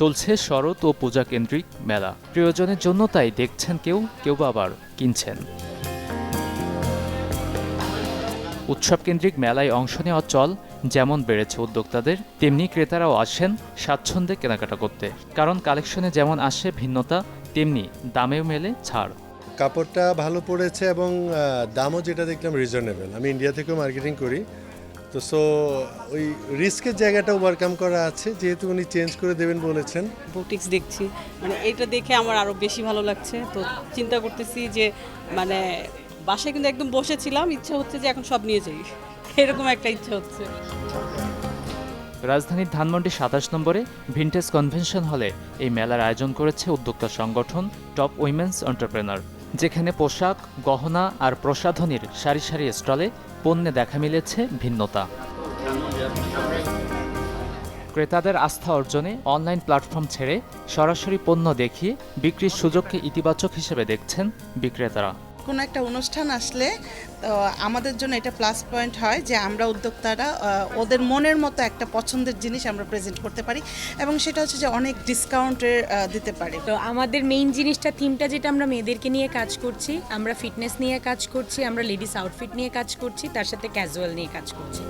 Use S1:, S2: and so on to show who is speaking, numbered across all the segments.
S1: চলছে শরৎ ও পূজা কেন্দ্রিক মেলা। প্রিয়জনের জন্য তাই দেখছেন কেউ বা আবার কিনছেন। উৎসব কেন্দ্রিক মেলায় অংশ নেওয়া চল যেমন বেড়েছে উদ্যোক্তাদের, তেমনি ক্রেতারাও আসেন স্বাচ্ছন্দ্যে কেনাকাটা করতে। কারণ কালেকশনে যেমন আসে ভিন্নতা, তেমনি দামেও মেলে ছাড়।
S2: কাপড়টা ভালো পড়েছে এবং দামও যেটা দেখলাম রিজনেবল। আমি ইন্ডিয়া থেকেও মার্কেটিং করি, তো ওই রিস্কের জায়গাটা ওভারকাম করা আছে, যেহেতু উনি চেঞ্জ করে দেবেন বলেছেন।
S3: বুটিক্স দেখছি, মানে এটা দেখে আমার আরও বেশি ভালো লাগছে। তো চিন্তা করতেছি যে মানে বাসায় কিন্তু একদম বসেছিলাম, ইচ্ছা হচ্ছে যে এখন সব নিয়ে যাই, এরকম একটা ইচ্ছা হচ্ছে।
S1: রাজধানীর ধানমন্ডি ২৭ নম্বরে ভিনটেজ কনভেনশন হলে এই মেলার আয়োজন করেছে উদ্যোক্তা সংগঠন টপ উইমেন্স এন্টারপ্রেনার, যেখানে পোশাক, গহনা আর প্রসাধনীর সারি সারি স্টলে পণ্যে দেখা মিলেছে ভিন্নতা। ক্রেতাদের আস্থা অর্জনে অনলাইন প্ল্যাটফর্ম ছেড়ে সরাসরি পণ্য দেখিয়ে বিক্রির সুযোগকে ইতিবাচক হিসেবে দেখছেন বিক্রেতারা।
S4: কোনো একটা অনুষ্ঠান আসলে তো আমাদের জন্য এটা প্লাস পয়েন্ট হয় যে আমরা উদ্যোক্তারা ওদের মনের মতো একটা পছন্দের জিনিস আমরা প্রেজেন্ট করতে পারি, এবং সেটা হচ্ছে যে অনেক ডিসকাউন্টে দিতে পারি।
S5: তো আমাদের মেইন জিনিসটা, থিমটা যেটা, আমরা মেয়েদেরকে নিয়ে কাজ করছি, আমরা ফিটনেস নিয়ে কাজ করছি, আমরা লেডিস আউটফিট নিয়ে কাজ করছি, তার সাথে ক্যাজুয়াল নিয়ে কাজ করছি।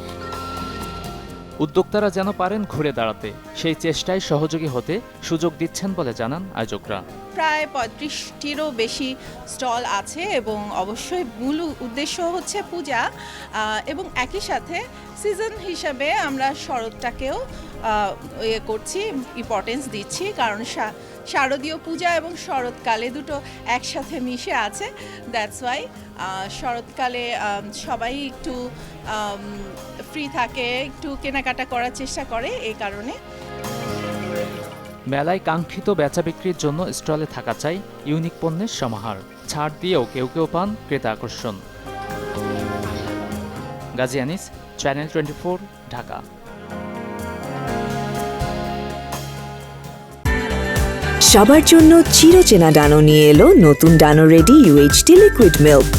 S1: উদ্যোক্তারা যেন পারেন ঘুরে দাঁড়াতে, সেই চেষ্টায় সহযোগী হতে সুযোগ দিচ্ছেন বলে জানান আয়োজকরা।
S6: প্রায় ৩৫টিরও বেশি স্টল আছে এবং অবশ্যই মূল উদ্দেশ্য হচ্ছে পূজা, এবং একই সাথে সিজন হিসাবে আমরা শরৎটাকেও করছি, ইম্পর্টেন্স দিচ্ছি, কারণ শারদীয় পূজা এবং শরৎকালে দুটো একসাথে মিশে আছে। দ্যাটস ওয়াই শরৎকালে সবাই একটু ফ্রি থাকে, একটু কেনাকাটা করার চেষ্টা করে, এই কারণে।
S1: মেলায় কাঙ্ক্ষিত বেচা বিক্রির জন্য স্টলে থাকা চাই ইউনিক পণ্যের সমাহার। ছাড় দিয়েও কেউ পান ক্রেতা আকর্ষণ। গাজী আনিস, চ্যানেল 24, ঢাকা।
S7: সবার জন্য চিরচেনা ডানো নিয়ে এলো নতুন ডানো রেডি UHT লিকুইড মিল্ক।